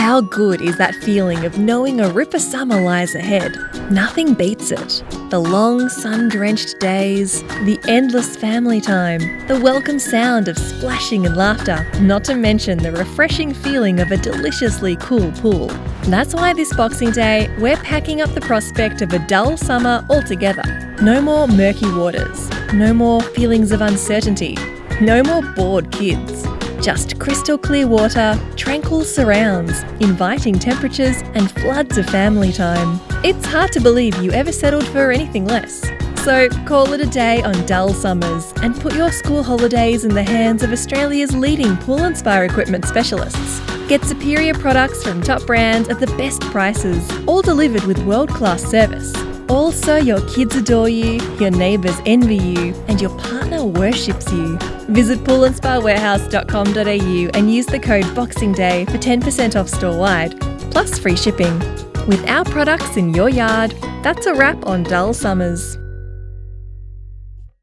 How good is that feeling of knowing a ripper summer lies ahead? Nothing beats it. The long sun-drenched days, the endless family time, the welcome sound of splashing and laughter, not to mention the refreshing feeling of a deliciously cool pool. That's why this Boxing Day, we're packing up the prospect of a dull summer altogether. No more murky waters, no more feelings of uncertainty, no more bored kids. Just crystal clear water, tranquil surrounds, inviting temperatures and floods of family time. It's hard to believe you ever settled for anything less. So call it a day on dull summers and put your school holidays in the hands of Australia's leading pool and spa equipment specialists. Get superior products from top brands at the best prices, all delivered with world-class service. Also, your kids adore you, your neighbours envy you, and your partner worships you. Visit poolandspawarehouse.com.au and use the code BOXINGDAY for 10% off store-wide, plus free shipping. With our products in your yard, that's a wrap on dull summers.